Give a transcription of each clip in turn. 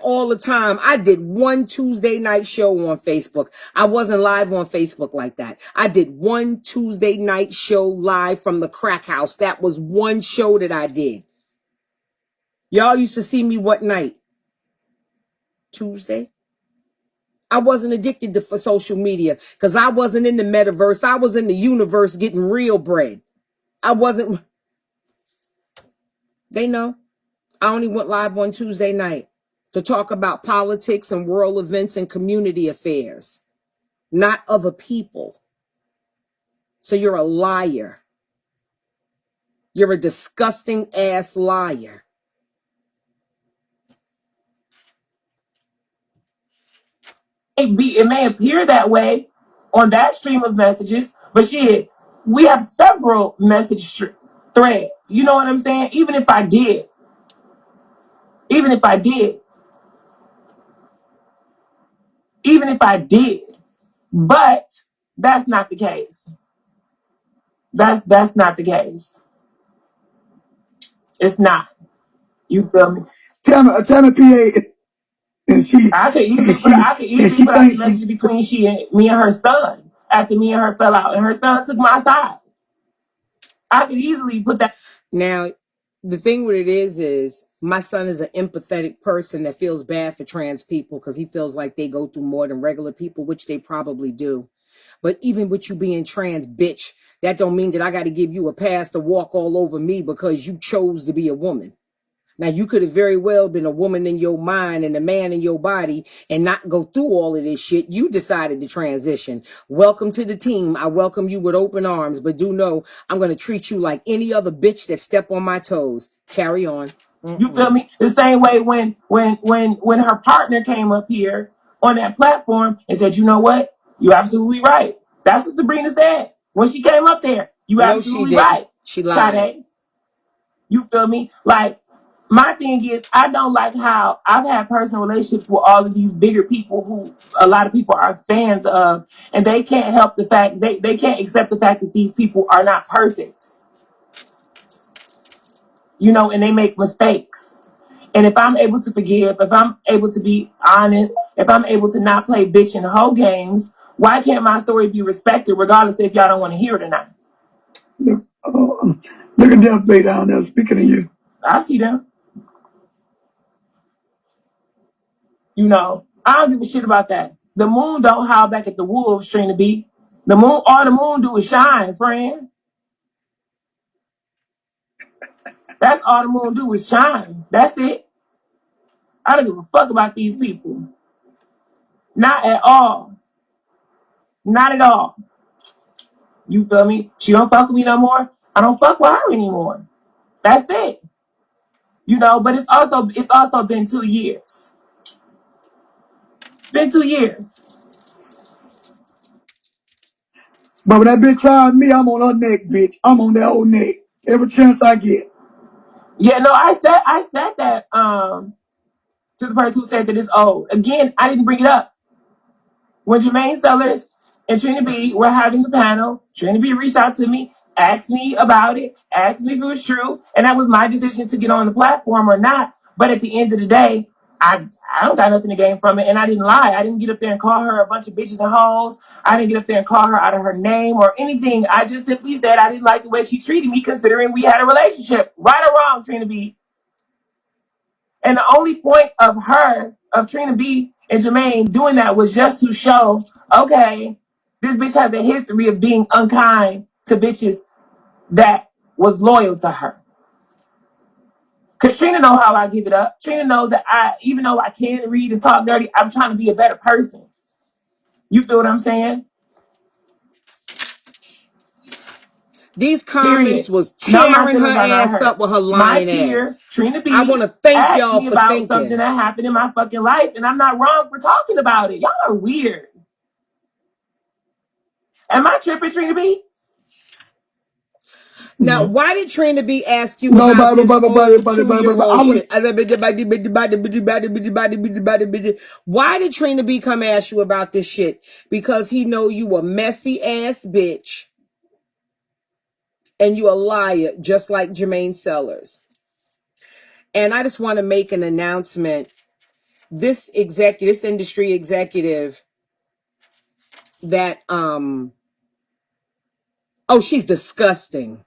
all the time. I did one Tuesday night show on Facebook. I wasn't live on Facebook like that. I did one Tuesday night show live from the crack house. That was one show that I did. Y'all used to see me what night? Tuesday. I wasn't addicted for social media because I wasn't in the metaverse. I was in the universe getting real bread. I wasn't. They know. I only went live on Tuesday night to talk about politics and world events and community affairs, not other people. So you're a liar. You're a disgusting ass liar. It may appear that way on that stream of messages, but shit, we have several message threads. You know what I'm saying? Even if I did, but that's not the case. That's not the case. It's not. You feel me? Tammy Peay, and I could easily put out the message between me and her son after me and her fell out, and her son took my side. I could easily put that. Now, the thing with it is my son is an empathetic person that feels bad for trans people because he feels like they go through more than regular people, which they probably do. But even with you being trans, bitch, that don't mean that I got to give you a pass to walk all over me because you chose to be a woman. Now, you could have very well been a woman in your mind and a man in your body and not go through all of this shit. You decided to transition. Welcome to the team. I welcome you with open arms, but do know I'm going to treat you like any other bitch that step on my toes. Carry on. You feel me? The same way when her partner came up here on that platform and said, you know what? You're absolutely right. That's what Sabrina said when she came up there. You absolutely right. She lied. Sade. You feel me? Like, my thing is, I don't like how I've had personal relationships with all of these bigger people who a lot of people are fans of, and they can't help the fact, they can't accept the fact that these people are not perfect. You know, and they make mistakes. And if I'm able to forgive, if I'm able to be honest, if I'm able to not play bitch and hoe games, why can't my story be respected regardless if y'all don't want to hear it or not? Look, look at Death Bay down there speaking to you. I see them. You know, I don't give a shit about that. The moon don't howl back at the wolves, Trina B. The moon, all the moon do is shine, friend. That's all the moon do is shine. That's it. I don't give a fuck about these people. Not at all. Not at all. You feel me? She don't fuck with me no more. I don't fuck with her anymore. That's it. You know, but it's also been 2 years. It's been 2 years. But when that bitch tried me, I'm on her neck, bitch. I'm on that old neck. Every chance I get. Yeah, no, I said that to the person who said that it's old. Again, I didn't bring it up. When Jermaine Sellers and Trina B were having the panel, Trina B reached out to me, asked me about it, asked me if it was true, and that was my decision to get on the platform or not. But at the end of the day, I don't got nothing to gain from it, and I didn't lie. I didn't get up there and call her a bunch of bitches and hoes. I didn't get up there and call her out of her name or anything. I just simply said I didn't like the way she treated me, considering we had a relationship. Right or wrong, Trina B? And the only point of Trina B and Jermaine doing that was just to show, okay, this bitch has a history of being unkind to bitches that was loyal to her. Because Trina know how I give it up. Trina knows that even though I can read and talk dirty, I'm trying to be a better person. You feel what I'm saying? These comments was tearing her ass up with her lying ass. Trina B, I want to thank y'all for about thinking. Something that happened in my fucking life, and I'm not wrong for talking about it. Y'all are weird. Am I tripping, Trina B? Now, why did Trina B ask you about this old 2-year-old shit? Why did Trina B come ask you about this shit? Because he know you a messy ass bitch. And you a liar, just like Jermaine Sellers. And I just want to make an announcement. this industry executive that oh, she's disgusting.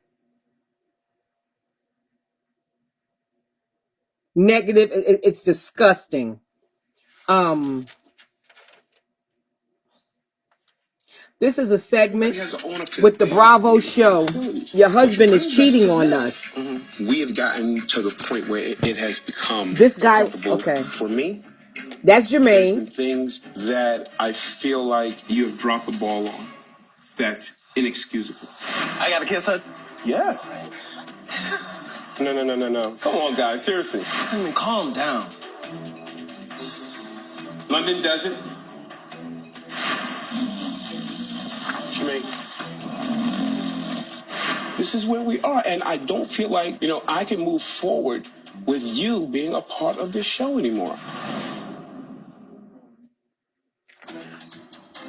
Negative, it's disgusting. This is a segment with the Bravo show. Your husband is cheating on us. We have gotten to the point where it has become this guy. Okay, for me. That's There's Jermaine. been things that I feel like you have dropped the ball on. That's inexcusable. I gotta kiss her? Yes. No. Come on, guys. Seriously. Cinnamon, calm down. London does it. Jermaine. This is where we are, and I don't feel like, I can move forward with you being a part of this show anymore.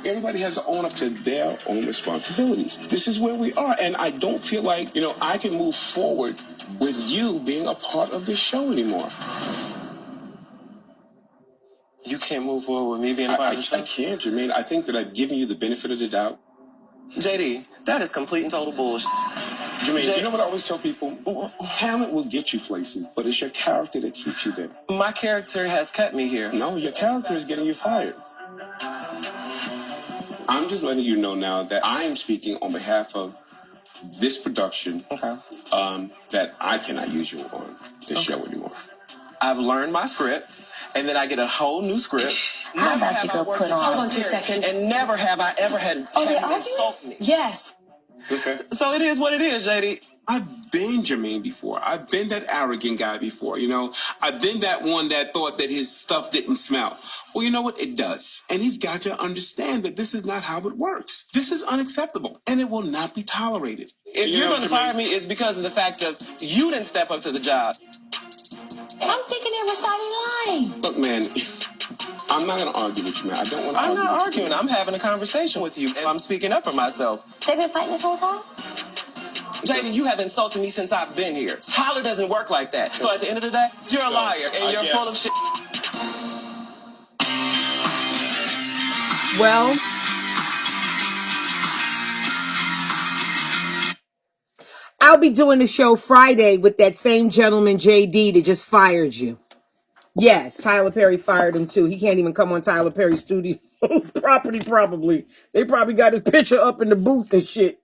Everybody has to own up to their own responsibilities. This is where we are, and I don't feel like, I can move forward with you being a part of this show anymore. You can't move forward with me being a part of the show? I can't, Jermaine. I think that I've given you the benefit of the doubt. JD, that is complete and total bullshit. Jermaine, you know what I always tell people? Talent will get you places, but it's your character that keeps you there. My character has kept me here. No, your character is getting you fired. I'm just letting you know now that I am speaking on behalf of this production. Okay. That I cannot use you on this show anymore. I've learned my script, and then I get a whole new script. I'm about to go put on. Hold on 2 seconds. And never have I ever had. Oh, they had arguing? insult me. Yes. Okay. So it is what it is, JD. I've been Jermaine before. I've been that arrogant guy before, I've been that one that thought that his stuff didn't smell. Well, you know what? It does. And he's got to understand that this is not how it works. This is unacceptable, and it will not be tolerated. If you're going to fire me, it's because of the fact that you didn't step up to the job. I'm thinking they reciting lines. Look, man, I'm not going to argue with you, man. I don't want to I'm argue not with arguing. I'm having a conversation with you, and I'm speaking up for myself. They've been fighting this whole time? JD, you have insulted me since I've been here. Tyler doesn't work like that. So at the end of the day, you're a liar, and you're full of shit. Well, I'll be doing the show Friday with that same gentleman, JD, that just fired you. Yes, Tyler Perry fired him too. He can't even come on Tyler Perry Studios property, probably. They probably got his picture up in the booth and shit.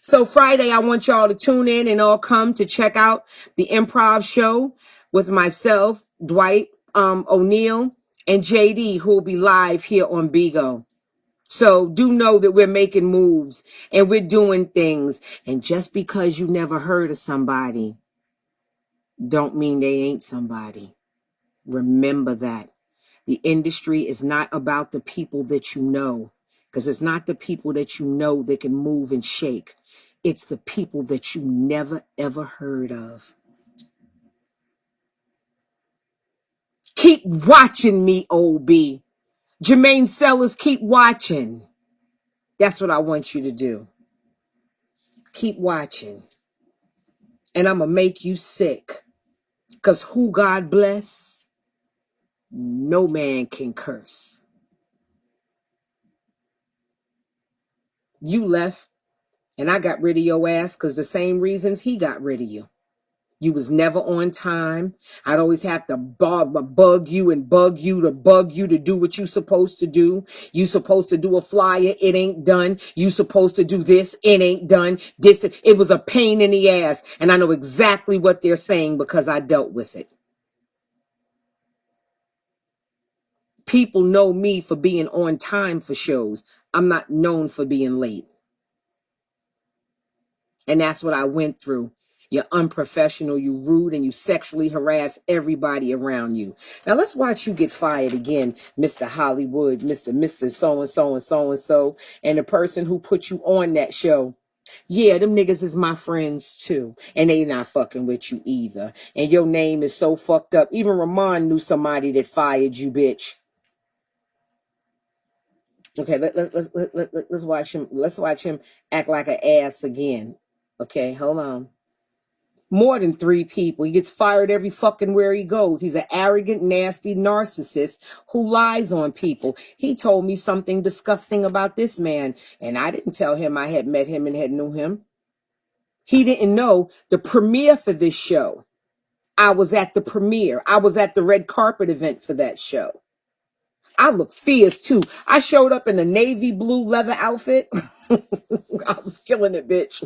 So Friday, I want y'all to tune in and all come to check out the improv show with myself, Dwight O'Neal, and JD, who will be live here on Bigo. So do know that we're making moves and we're doing things. And just because you never heard of somebody, don't mean they ain't somebody. Remember that. The industry is not about the people that you know, because it's not the people that you know that can move and shake. It's the people that you never, ever heard of. Keep watching me, OB. Jermaine Sellers, keep watching. That's what I want you to do. Keep watching. And I'm going to make you sick. Because who God bless, no man can curse. You left, and I got rid of your ass because the same reasons he got rid of you. You was never on time. I'd always have to bug you to do what you supposed to do. You supposed to do a flyer. It ain't done. You supposed to do this. It ain't done. It was a pain in the ass. And I know exactly what they're saying because I dealt with it. People know me for being on time for shows. I'm not known for being late. And that's what I went through. You're unprofessional, you rude, and you sexually harass everybody around you. Now let's watch you get fired again, Mr. Hollywood, Mr. So-and-so and so-and-so, and the person who put you on that show. Yeah, them niggas is my friends too. And they not fucking with you either. And your name is so fucked up. Even Ramon knew somebody that fired you, bitch. Okay, let's watch him. Let's watch him act like an ass again. Okay, hold on. More than 3 people. He gets fired every fucking where he goes. He's an arrogant, nasty narcissist who lies on people. He told me something disgusting about this man, and I didn't tell him I had met him and had knew him. He didn't know the premiere for this show. I was at the premiere. I was at the red carpet event for that show. I look fierce too. I showed up in a navy blue leather outfit. I was killing it, bitch.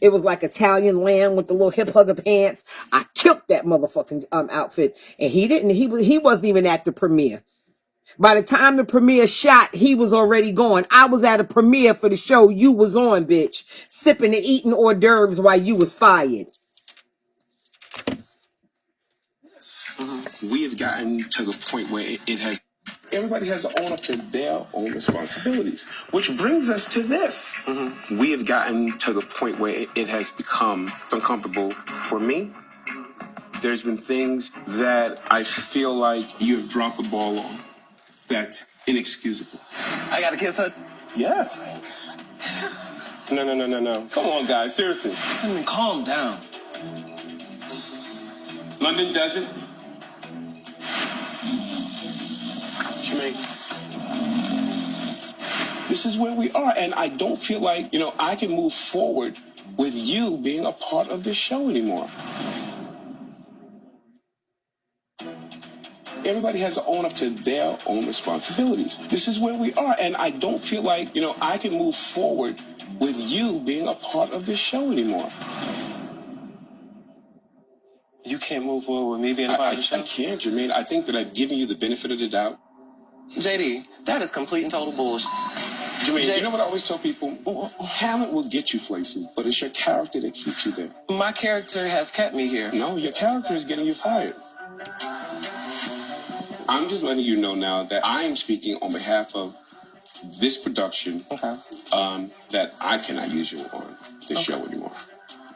It was like Italian lamb with the little hip hugger pants. I killed that motherfucking outfit. And he wasn't even at the premiere. By the time the premiere shot, he was already gone. I was at a premiere for the show you was on, bitch. Sipping and eating hors d'oeuvres while you was fired. We have gotten to the point where it has, everybody has to own up to their own responsibilities, which brings us to this. We have gotten to the point where it has become uncomfortable for me. There's been things that I feel like you have dropped the ball on. That's inexcusable. I gotta kiss her. Yes. No. Come on, guys, seriously. Cinnamon, calm down. London does it. Jermaine, this is where we are, and I don't feel like, I can move forward with you being a part of this show anymore. Everybody has to own up to their own responsibilities. This is where we are, and I don't feel like, I can move forward with you being a part of this show anymore. You can't move forward with me being a part of the show? I can't, Jermaine. I think that I've given you the benefit of the doubt. JD, that is complete and total bullshit. Jermaine, you know what I always tell people? Talent will get you places, but it's your character that keeps you there. My character has kept me here. No, your character is getting you fired. I'm just letting you know now that I am speaking on behalf of this production. Okay. That I cannot use you on this show anymore.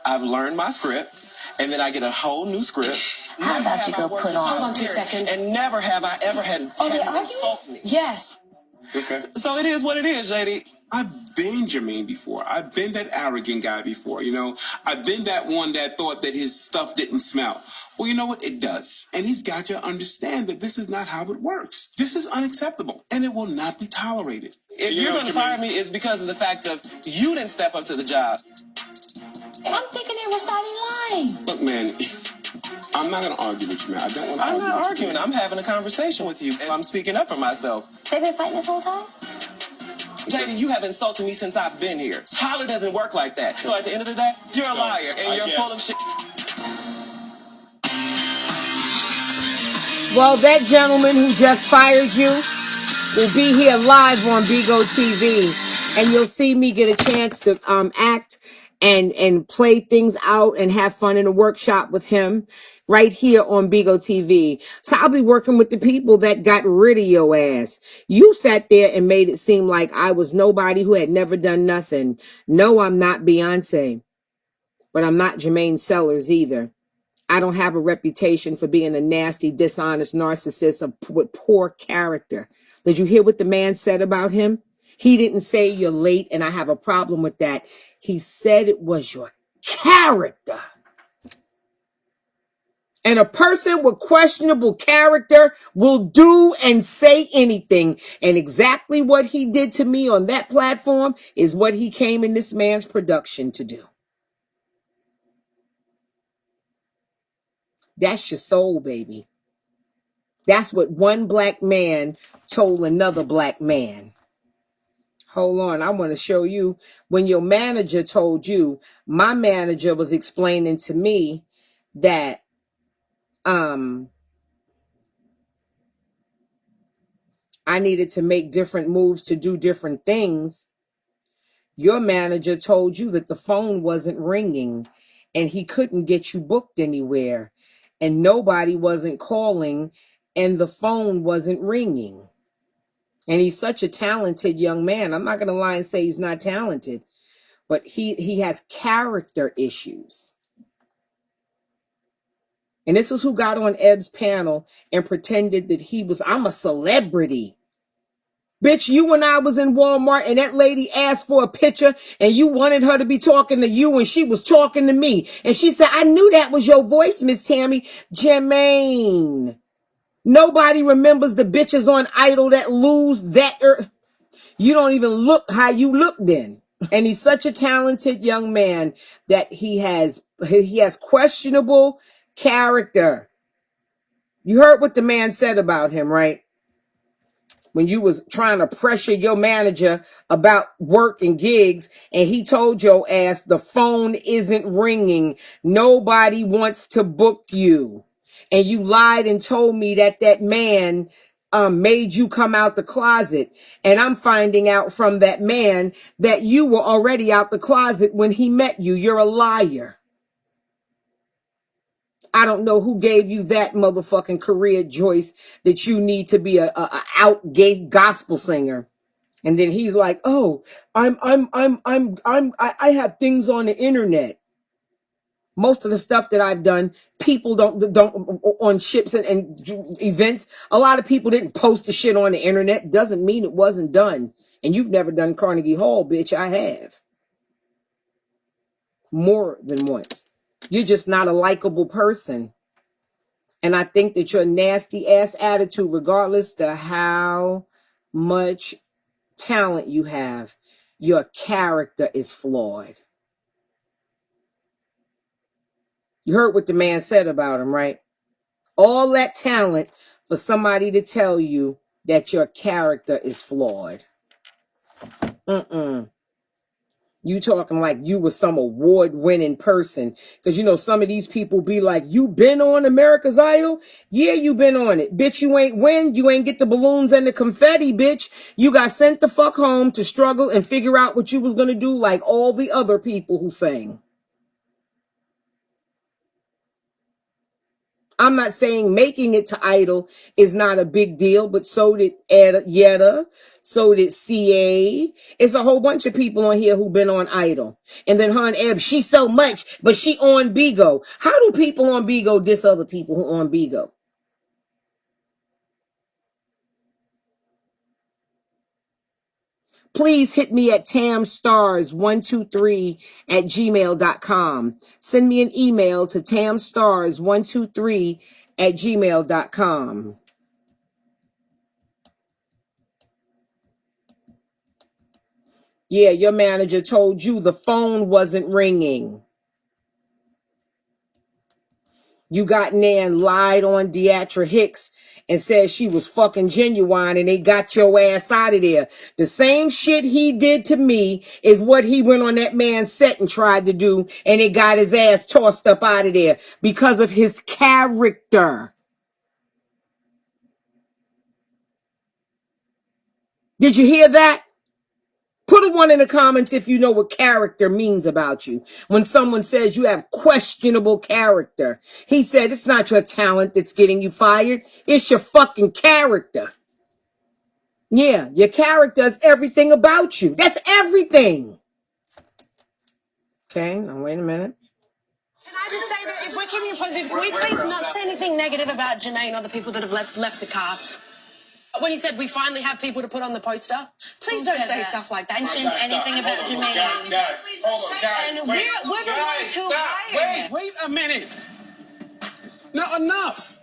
I've learned my script, and then I get a whole new script. How about you go put on? Hold on 2 seconds. And never have I ever had anyone insult me. Yes. Okay. So it is what it is, JD. I've been Jermaine before. I've been that arrogant guy before, I've been that one that thought that his stuff didn't smell. Well, you know what? It does. And he's got to understand that this is not how it works. This is unacceptable, and it will not be tolerated. If you're going to fire me, it's because of the fact of you didn't step up to the job. I'm thinking they were reciting lines. Look, man, I'm not going to argue with you, man. I don't want to argue. I'm not with arguing. you. I'm having a conversation with you, and I'm speaking up for myself. They've been fighting this whole time? JD, you have insulted me since I've been here. Tyler doesn't work like that. So at the end of the day, you're a liar, and you're full of shit. Well, that gentleman who just fired you will be here live on Bigo TV, and you'll see me get a chance to act and play things out and have fun in a workshop with him right here on Bigo TV. So I'll be working with the people that got rid of your ass. You sat there and made it seem like I was nobody who had never done nothing. No, I'm not Beyonce, but I'm not Jermaine Sellers either. I don't have a reputation for being a nasty, dishonest narcissist with poor character. Did you hear what the man said about him? He didn't say you're late, and I have a problem with that. He said it was your character. And a person with questionable character will do and say anything. And exactly what he did to me on that platform is what he came in this man's production to do. That's your soul, baby. That's what one black man told another black man. Hold on, I want to show you when your manager told you, my manager was explaining to me that I needed to make different moves to do different things. Your manager told you that the phone wasn't ringing and he couldn't get you booked anywhere and nobody wasn't calling and the phone wasn't ringing. And he's such a talented young man. I'm not going to lie and say he's not talented, but he has character issues. And this was who got on Eb's panel and pretended that I'm a celebrity. Bitch, you and I was in Walmart and that lady asked for a picture and you wanted her to be talking to you and she was talking to me. And she said, I knew that was your voice, Miss Tammy. Jermaine. Nobody remembers the bitches on Idol that lose that. You don't even look how you look then. And he's such a talented young man that he has questionable character. You heard what the man said about him, right? When you was trying to pressure your manager about work and gigs, and he told your ass the phone isn't ringing. Nobody wants to book you. And you lied and told me that that man made you come out the closet. And I'm finding out from that man that you were already out the closet when he met you. You're a liar. I don't know who gave you that motherfucking career, Joyce, that you need to be a out gay gospel singer. And then he's like, "Oh, I have things on the internet." Most of the stuff that I've done, people don't on ships and events. A lot of people didn't post the shit on the internet. Doesn't mean it wasn't done. And you've never done Carnegie Hall, bitch. I have. More than once. You're just not a likable person. And I think that your nasty ass attitude, regardless to how much talent you have, your character is flawed. You heard what the man said about him, right? All that talent for somebody to tell you that your character is flawed. You talking like you was some award-winning person. Because, you know, some of these people be like, you been on America's Idol? Yeah, you been on it. Bitch, you ain't win. You ain't get the balloons and the confetti, bitch. You got sent the fuck home to struggle and figure out what you was going to do like all the other people who sang. I'm not saying making it to Idol is not a big deal, but so did Yetta, so did CA. It's a whole bunch of people on here who've been on Idol. And then her and Eb, she's so much, but she on Bigo. How do people on Bigo diss other people who on Bigo? Please hit me at tamstars123@gmail.com. Send me an email to tamstars123@gmail.com. Yeah, your manager told you the phone wasn't ringing. You got in there and lied on Deatra Hicks and said she was fucking genuine and they got your ass out of there. The same shit he did to me is what he went on that man's set and tried to do, and they got his ass tossed up out of there because of his character. Did you hear that? Put a 1 in the comments if you know what character means about you. When someone says you have questionable character, he said it's not your talent that's getting you fired. It's your fucking character. Yeah, your character is everything about you. That's everything. Okay, now wait a minute. Can I just say that if we're keeping it positive, can we please not say anything negative about Jermaine or the people that have left the cast? When you said we finally have people to put on the poster, please don't say stuff like that. Mention anything about Jermaine. Guys, hold on, guys. And we're the ones who hired him. Wait a minute. Now, enough.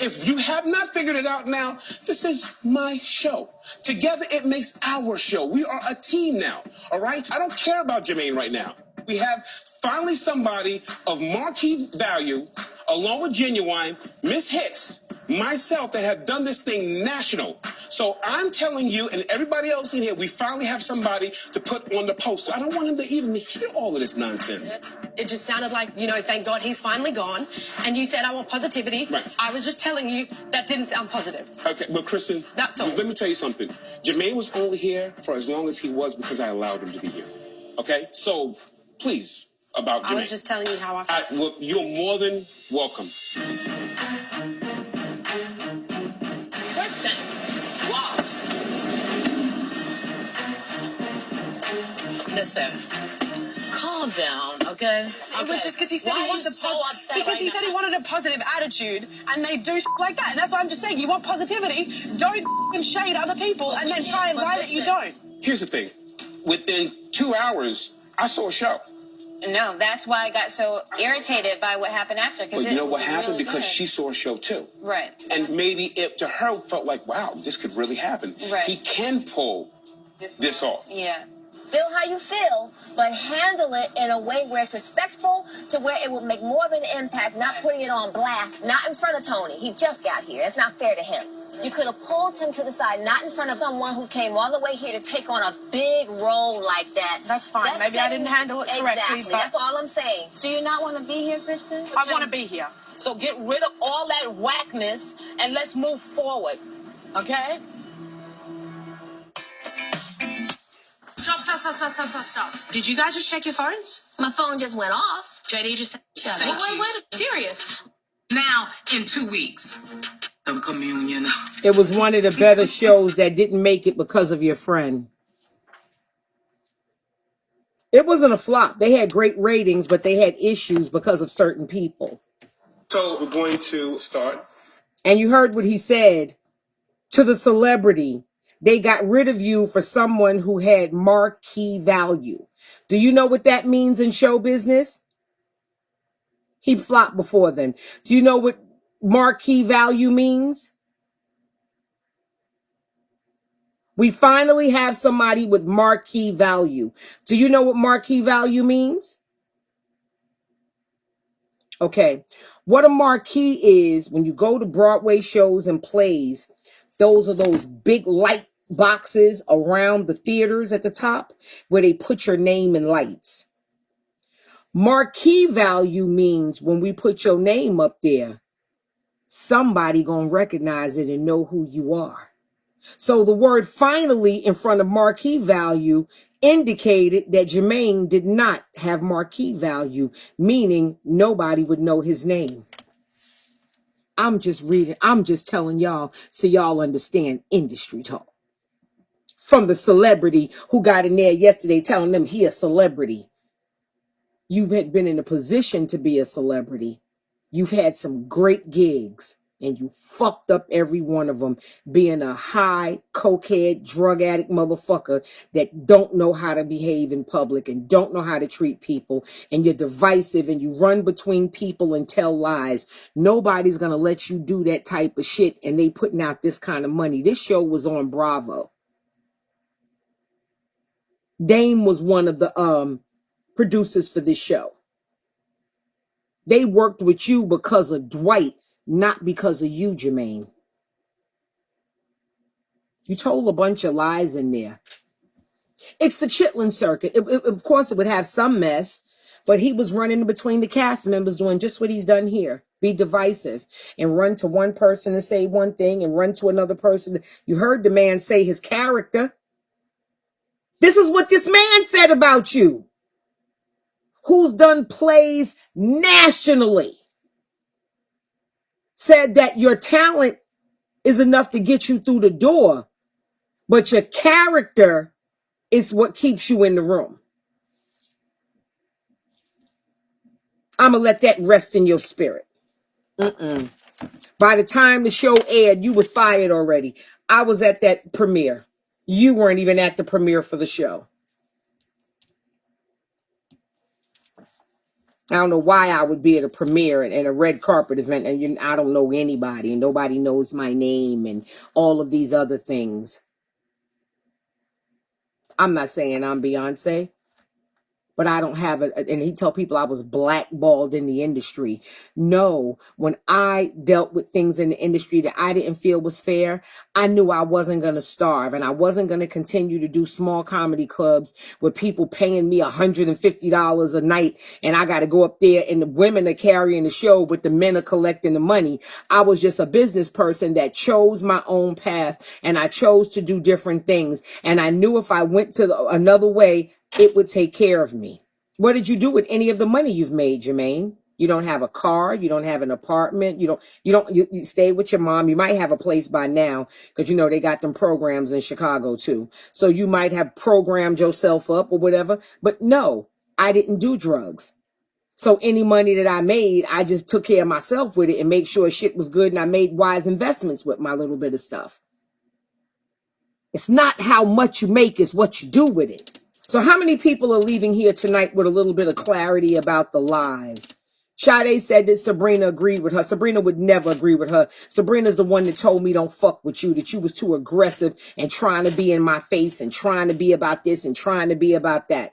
If you have not figured it out now, this is my show. Together, it makes our show. We are a team now, all right? I don't care about Jermaine right now. We have finally somebody of marquee value, along with Genuine, Miss Hicks, myself, that have done this thing national. So I'm telling you and everybody else in here, we finally have somebody to put on the poster. I don't want him to even hear all of this nonsense. It just sounded like, you know, thank God he's finally gone. And you said, I want positivity. Right. I was just telling you that didn't sound positive. Okay, but Kristen, That's all. let me tell you something. Jermaine was only here for as long as he was because I allowed him to be here. Okay? So, please, about Jermaine. I was just telling you how I felt. Well, you're more than welcome. Kristen, what? Listen, calm down, Okay. Which is because he said Why he are wanted you a so upset because right he said now? he wanted a positive attitude, and they do like that. And that's why I'm just saying, you want positivity, don't shade other people, and then try and lie that you don't. Here's the thing. Within 2 hours, I saw a show. No, that's why I got so irritated by what happened after. But you know what happened? Because she saw a show too. Right. And maybe it to her felt like, wow, this could really happen. Right. He can pull this off. Yeah. Feel how you feel, but handle it in a way where it's respectful, to where it will make more of an impact, not putting it on blast, not in front of Tony. He just got here. It's not fair to him. You could have pulled him to the side, not in front of someone who came all the way here to take on a big role like that. That's fine. Maybe I didn't handle it correctly. Exactly. But That's all I'm saying. Do you not want to be here, Kristen? I want to be here. So get rid of all that whackness and let's move forward. Okay? Stop. Did you guys just check your phones? My phone just went off. JD just said, Wait, serious. Now, in 2 weeks, the communion. It was one of the better shows that didn't make it because of your friend. It wasn't a flop. They had great ratings, but they had issues because of certain people. So we're going to start. And you heard what he said to the celebrity. They got rid of you for someone who had marquee value. Do you know what that means in show business? He flopped before then. Do you know what marquee value means? We finally have somebody with marquee value. Do you know what marquee value means? Okay. What a marquee is, when you go to Broadway shows and plays, those are those big light boxes around the theaters at the top where they put your name in lights. Marquee value means when we put your name up there, somebody gonna recognize it and know who you are. So the word finally in front of marquee value indicated that Jermaine did not have marquee value, meaning nobody would know his name. I'm just reading. I'm just telling y'all so y'all understand industry talk. From the celebrity who got in there yesterday telling them he a celebrity. You've been in a position to be a celebrity. You've had some great gigs and you fucked up every one of them, being a high cokehead, drug addict motherfucker that don't know how to behave in public and don't know how to treat people, and you're divisive and you run between people and tell lies. Nobody's gonna let you do that type of shit, and they putting out this kind of money. This show was on Bravo. Dame was one of the producers for this show. They worked with you because of Dwight, not because of you, Jermaine. You told a bunch of lies in there. It's the Chitlin circuit. Of course, it would have some mess, but he was running between the cast members doing just what he's done here. Be divisive and run to one person and say one thing and run to another person. You heard the man say his character. This is what this man said about you, who's done plays nationally. Said that your talent is enough to get you through the door, but your character is what keeps you in the room. I'm going to let that rest in your spirit. By the time the show aired, you was fired already. I was at that premiere. You weren't even at the premiere for the show. I don't know why I would be at a premiere and a red carpet event and I don't know anybody and nobody knows my name and all of these other things. I'm not saying I'm Beyonce, but I don't have it. And he told people I was blackballed in the industry. No, when I dealt with things in the industry that I didn't feel was fair, I knew I wasn't going to starve and I wasn't going to continue to do small comedy clubs with people paying me $150 a night. And I got to go up there and the women are carrying the show, but the men are collecting the money. I was just a business person that chose my own path and I chose to do different things. And I knew if I went to another way, it would take care of me. What did you do with any of the money you've made, Jermaine? You don't have a car. You don't have an apartment. You stay with your mom. You might have a place by now because, you know, they got them programs in Chicago too. So you might have programmed yourself up or whatever. But no, I didn't do drugs. So any money that I made, I just took care of myself with it and made sure shit was good, and I made wise investments with my little bit of stuff. It's not how much you make, it's what you do with it. So how many people are leaving here tonight with a little bit of clarity about the lies? Sade said that Sabrina agreed with her. Sabrina would never agree with her. Sabrina's the one that told me don't fuck with you, that you was too aggressive and trying to be in my face and trying to be about this and trying to be about that.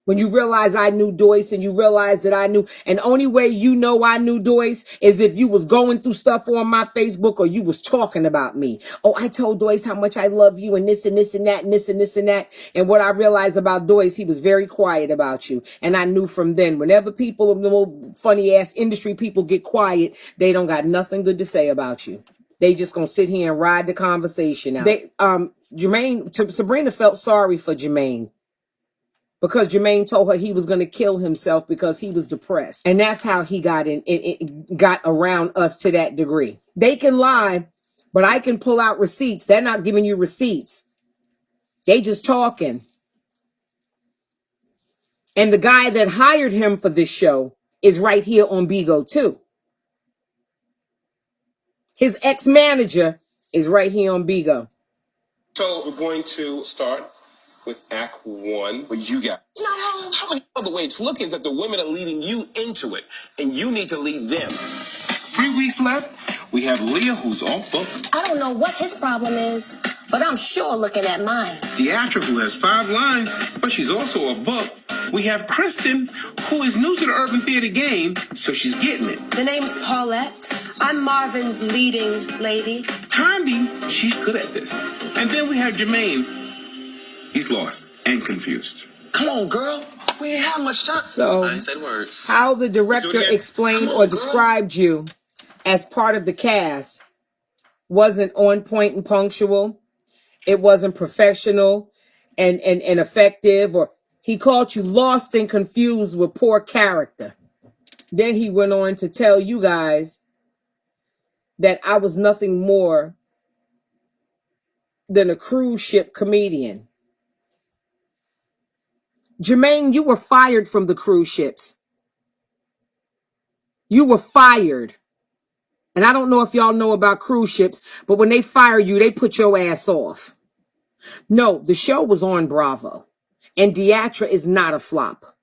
When you realize I knew Doyce and you realize that I knew, and the only way you know I knew Doyce is if you was going through stuff on my Facebook or you was talking about me. Oh, I told Doyce how much I love you and this and this and that and this and this and that. And what I realized about Doyce, he was very quiet about you. And I knew from then, whenever people, the little funny ass industry people get quiet, they don't got nothing good to say about you. They just gonna sit here and ride the conversation out. Sabrina felt sorry for Jermaine, because Jermaine told her he was going to kill himself because he was depressed. And that's how he got got around us to that degree. They can lie, but I can pull out receipts. They're not giving you receipts. They just talking. And the guy that hired him for this show is right here on Bigo too. His ex-manager is right here on Bigo. So we're going to start with Act 1. What you got? It's not home. How many other way it's looking is that the women are leading you into it, and you need to lead them. 3 weeks left. We have Leah, who's off book. I don't know what his problem is, but I'm sure looking at mine. Deatra, who has 5 lines, but she's also a book. We have Kristen, who is new to the urban theater game, so she's getting it. The name's Paulette. I'm Marvin's leading lady. Tammy, she's good at this. And then we have Jermaine. He's lost and confused. Come on, girl. We ain't have much time. So, I ain't said words. how the director explained or described you as part of the cast wasn't on point and punctual. It wasn't professional and effective, or he called you lost and confused with poor character. Then he went on to tell you guys that I was nothing more than a cruise ship comedian. Jermaine, you were fired from the cruise ships. You were fired. And I don't know if y'all know about cruise ships, but when they fire you, they put your ass off. No, the show was on Bravo. And Deatra is not a flop.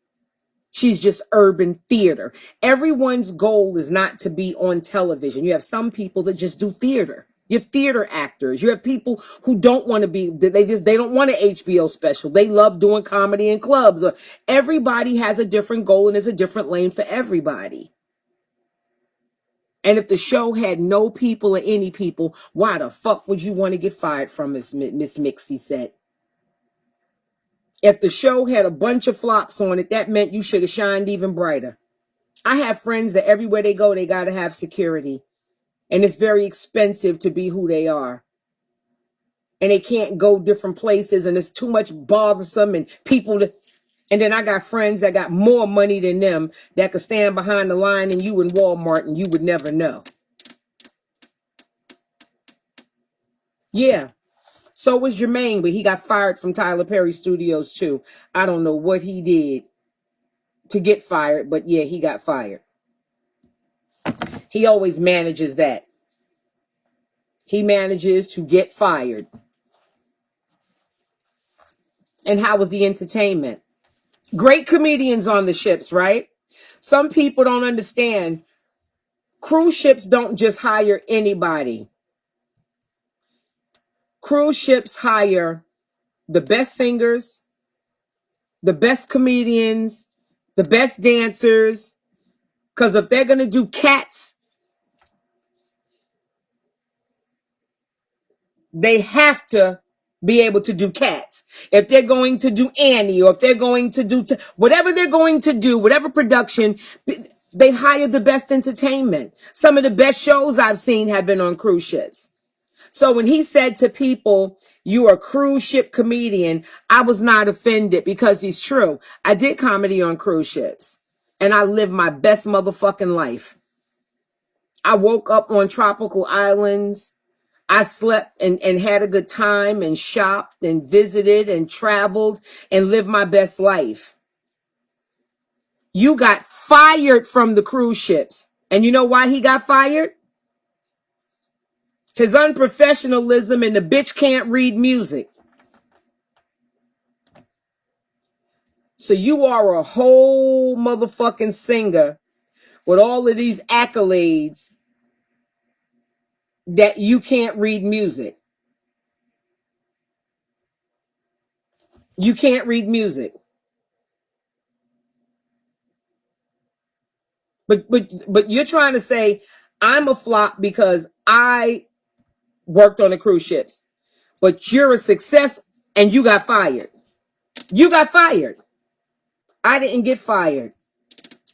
She's just urban theater. Everyone's goal is not to be on television. You have some people that just do theater. You have theater actors. You have people who don't want to be, they don't want an HBO special. They love doing comedy in clubs. Everybody has a different goal and there's a different lane for everybody. And if the show had no people or any people, why the fuck would you want to get fired from, Miss Mixie said? If the show had a bunch of flops on it, that meant you should have shined even brighter. I have friends that everywhere they go, they got to have security. And it's very expensive to be who they are. And they can't go different places, and it's too much bothersome and people to... And then I got friends that got more money than them that could stand behind the line and you in Walmart and you would never know. Yeah. So was Jermaine, but he got fired from Tyler Perry Studios too. I don't know what he did to get fired, but yeah, he got fired. He always manages that. He manages to get fired. And how was the entertainment? Great comedians on the ships, right? Some people don't understand. Cruise ships don't just hire anybody. Cruise ships hire the best singers, the best comedians, the best dancers. Because if they're going to do Cats, they have to be able to do Cats. If they're going to do Annie, or if they're going to do whatever they're going to do, whatever production, they hire the best entertainment. Some of the best shows I've seen have been on cruise ships. So when he said to people, you are a cruise ship comedian, I was not offended because he's true. I did comedy on cruise ships and I lived my best motherfucking life. I woke up on tropical islands. I slept and had a good time and shopped and visited and traveled and lived my best life. You got fired from the cruise ships. And you know why he got fired? His unprofessionalism, and the bitch can't read music. So you are a whole motherfucking singer with all of these accolades that you can't read music. You can't read music. But you're trying to say I'm a flop because I worked on the cruise ships. But you're a success and you got fired. You got fired. I didn't get fired.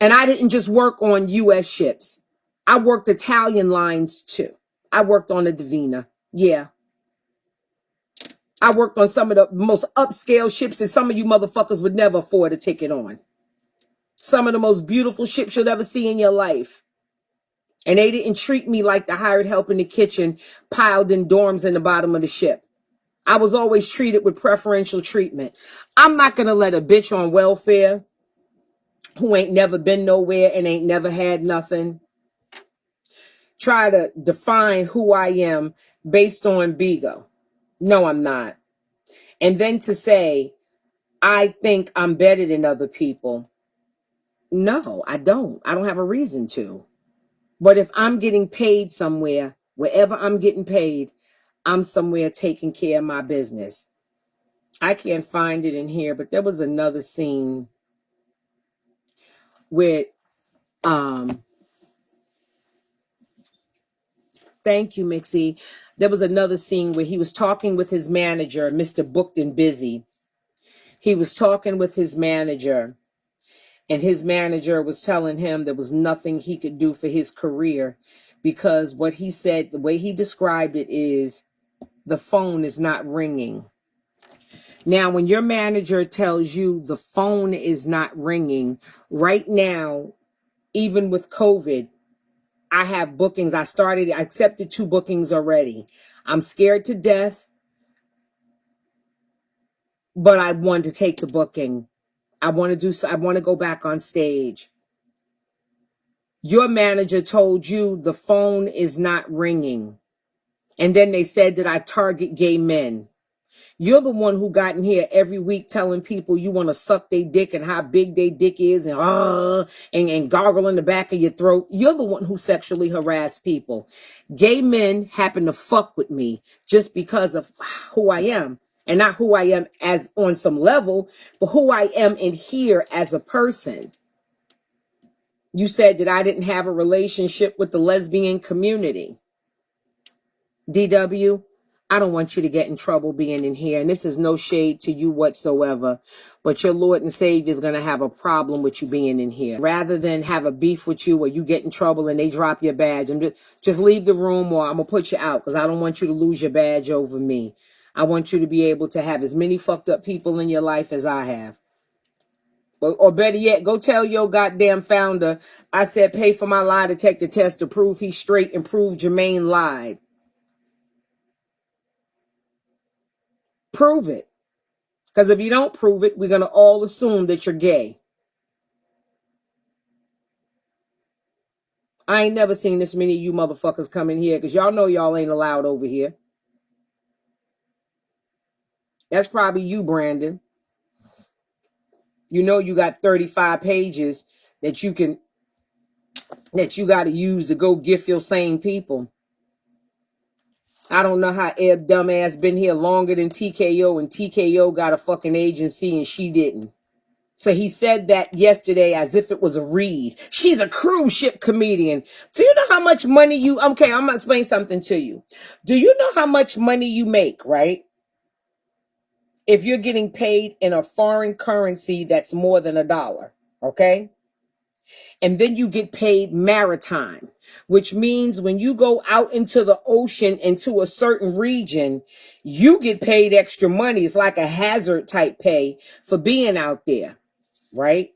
And I didn't just work on US ships. I worked Italian lines too. I worked on the Divina. Yeah. I worked on some of the most upscale ships that some of you motherfuckers would never afford a ticket on. Some of the most beautiful ships you'll ever see in your life. And they didn't treat me like the hired help in the kitchen, piled in dorms in the bottom of the ship. I was always treated with preferential treatment. I'm not going to let a bitch on welfare who ain't never been nowhere and ain't never had nothing try to define who I am based on bigo. No, I'm not. And then to say, I think I'm better than other people. No, I don't. I don't have a reason to. But if I'm getting paid somewhere, wherever I'm getting paid, I'm somewhere taking care of my business. I can't find it in here, but there was another scene with, thank you, Mixie. There was another scene where he was talking with his manager, Mr. Booked and Busy. He was talking with his manager, and his manager was telling him there was nothing he could do for his career because what he said, the way he described it is, the phone is not ringing. Now, when your manager tells you the phone is not ringing, right now, even with COVID, I have bookings. I accepted 2 bookings already. I'm scared to death, but I wanted to take the booking. I want to go back on stage. Your manager told you the phone is not ringing. And then they said that I target gay men. You're the one who got in here every week telling people you want to suck their dick and how big their dick is and gargle in the back of your throat. You're the one who sexually harassed people. Gay men happen to fuck with me just because of who I am. And not who I am as on some level, but who I am in here as a person. You said that I didn't have a relationship with the lesbian community. DW, I don't want you to get in trouble being in here. And this is no shade to you whatsoever. But your Lord and Savior is going to have a problem with you being in here. Rather than have a beef with you or you get in trouble and they drop your badge, and just leave the room or I'm going to put you out because I don't want you to lose your badge over me. I want you to be able to have as many fucked up people in your life as I have. Or better yet, go tell your goddamn founder, I said pay for my lie detector test to prove he's straight and prove Jermaine lied. Prove it. Because if you don't prove it, we're going to all assume that you're gay. I ain't never seen this many of you motherfuckers come in here because y'all know y'all ain't allowed over here. That's probably you, Brandon. You know you got 35 pages that you got to use to go gift your same people. I don't know how Eb dumbass been here longer than TKO and TKO got a fucking agency and she didn't. So he said that yesterday as if it was a read. She's a cruise ship comedian. Do you know how much money okay, I'm going to explain something to you. Do you know how much money you make, right? If you're getting paid in a foreign currency that's more than $1, okay? And then you get paid maritime, which means when you go out into the ocean, into a certain region, you get paid extra money. It's like a hazard type pay for being out there, right?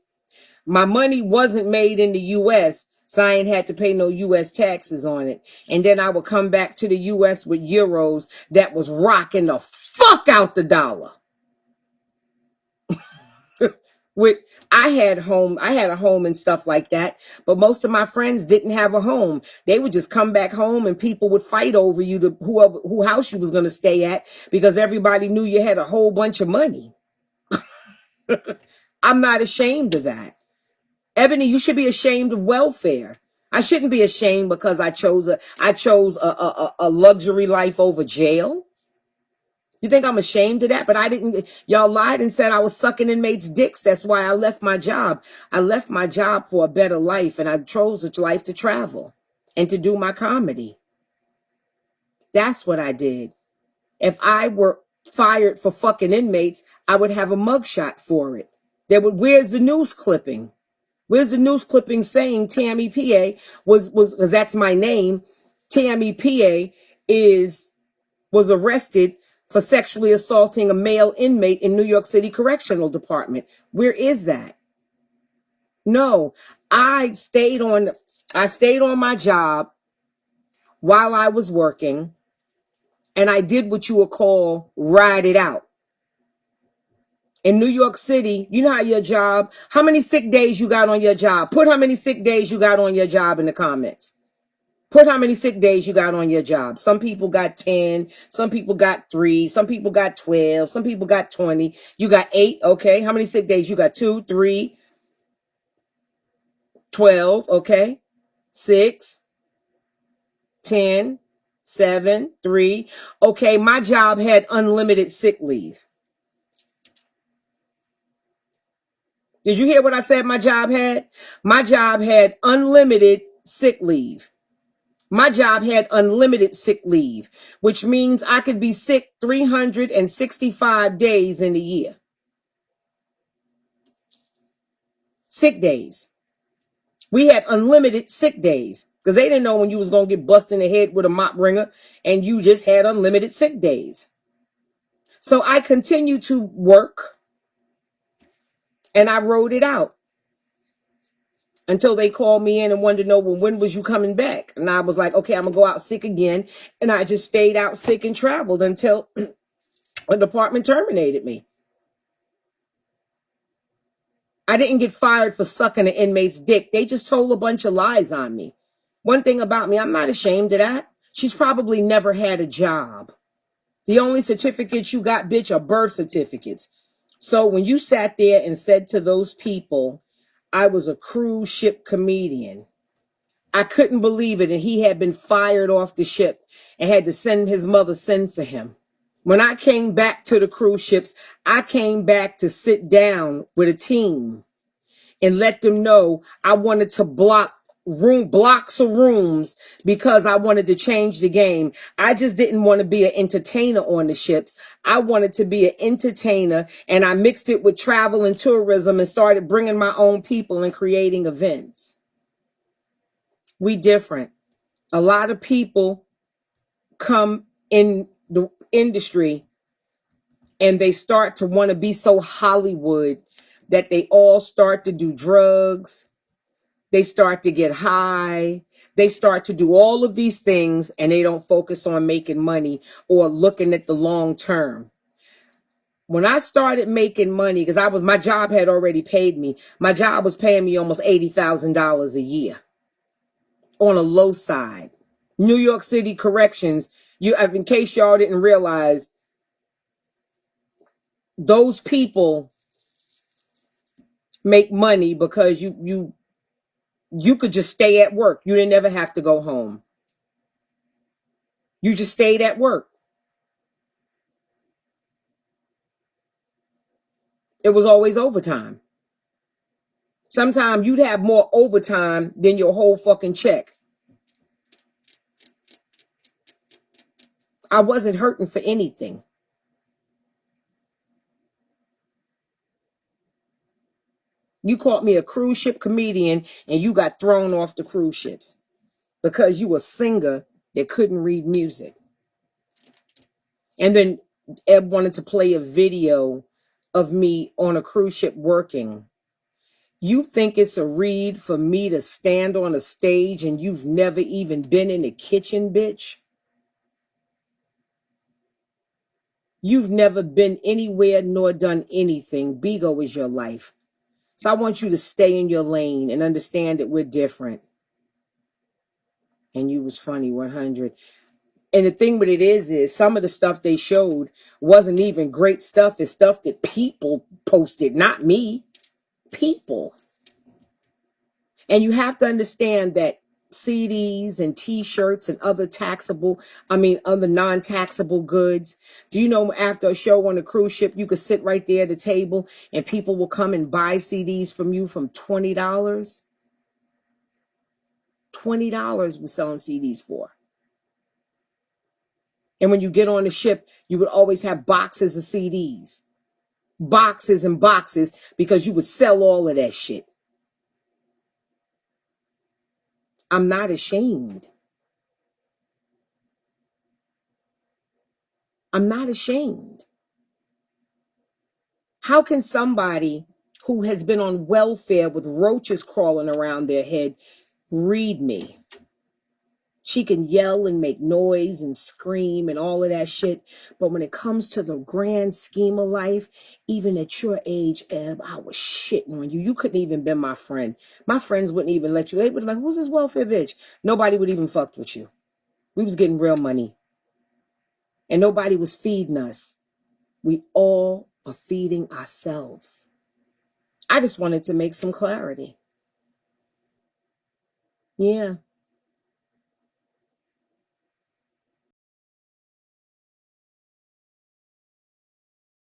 My money wasn't made in the U.S., so I ain't had to pay no U.S. taxes on it. And then I would come back to the U.S. with euros that was rocking the fuck out the dollar. with I had a home and stuff like that, but most of my friends didn't have a home. They would just come back home and people would fight over you to who house you was going to stay at because everybody knew you had a whole bunch of money. I'm not ashamed of that. Ebony, you should be ashamed of welfare. I shouldn't be ashamed because I chose a luxury life over jail. You think I'm ashamed of that? But I didn't. Y'all lied and said I was sucking inmates' dicks. That's why I left my job. I left my job for a better life, and I chose a life to travel and to do my comedy. That's what I did. If I were fired for fucking inmates, I would have a mugshot for it. Where's the news clipping? Where's the news clipping saying Tammy Peay was because that's my name. Tammy Peay was arrested for sexually assaulting a male inmate in New York City Correctional Department. Where is that? No, I stayed on my job while I was working, and I did what you would call ride it out. In New York City, you know how many sick days you got on your job? Put how many sick days you got on your job in the comments. Put how many sick days you got on your job. Some people got 10. Some people got 3. Some people got 12. Some people got 20. You got 8. Okay. How many sick days? You got 2, 3, 12. Okay. 6, 10, 7, 3. Okay. My job had unlimited sick leave. Did you hear what I said my job had? My job had unlimited sick leave. My job had unlimited sick leave, which means I could be sick 365 days in a year. Sick days. We had unlimited sick days because they didn't know when you was going to get busted in the head with a mop wringer, and you just had unlimited sick days. So I continued to work and I wrote it out until they called me in and wanted to know, well, when was you coming back? And I was like, okay, I'm going to go out sick again. And I just stayed out sick and traveled until the department terminated me. I didn't get fired for sucking an inmate's dick. They just told a bunch of lies on me. One thing about me, I'm not ashamed of that. She's probably never had a job. The only certificates you got, bitch, are birth certificates. So when you sat there and said to those people, I was a cruise ship comedian, I couldn't believe it. And he had been fired off the ship and had to send for him. When I came back to the cruise ships, I came back to sit down with a team and let them know I wanted to blocks of rooms because I wanted to change the game. I just didn't want to be an entertainer on the ships. I wanted to be an entertainer, and I mixed it with travel and tourism and started bringing my own people and creating events. We different. A lot of people come in the industry and they start to want to be so Hollywood that they all start to do drugs. They start to get high. They start to do all of these things and they don't focus on making money or looking at the long term. When I started making money, because my job had already paid me. My job was paying me almost $80,000 a year on a low side. New York City Corrections, in case y'all didn't realize, those people make money because you could just stay at work. You didn't ever have to go home. You just stayed at work. It was always overtime. Sometimes you'd have more overtime than your whole fucking check. I wasn't hurting for anything. You called me a cruise ship comedian and you got thrown off the cruise ships because you were a singer that couldn't read music. And then Ed wanted to play a video of me on a cruise ship working. You think it's a read for me to stand on a stage and you've never even been in the kitchen, bitch? You've never been anywhere nor done anything. Bigo is your life. So I want you to stay in your lane and understand that we're different. And you was funny, 100. And the thing with it is some of the stuff they showed wasn't even great stuff. It's stuff that people posted, not me, people. And you have to understand that CDs and T-shirts and other other non-taxable goods. Do you know after a show on a cruise ship, you could sit right there at the table and people will come and buy CDs from you from $20? $20 we're selling CDs for. And when you get on the ship, you would always have boxes of CDs. Boxes and boxes, because you would sell all of that shit. I'm not ashamed. I'm not ashamed. How can somebody who has been on welfare with roaches crawling around their head read me? She can yell and make noise and scream and all of that shit. But when it comes to the grand scheme of life, even at your age, Eb, I was shitting on you. You couldn't even be my friend. My friends wouldn't even let you. They would be like, who's this welfare bitch? Nobody would even fuck with you. We was getting real money. And nobody was feeding us. We all are feeding ourselves. I just wanted to make some clarity. Yeah.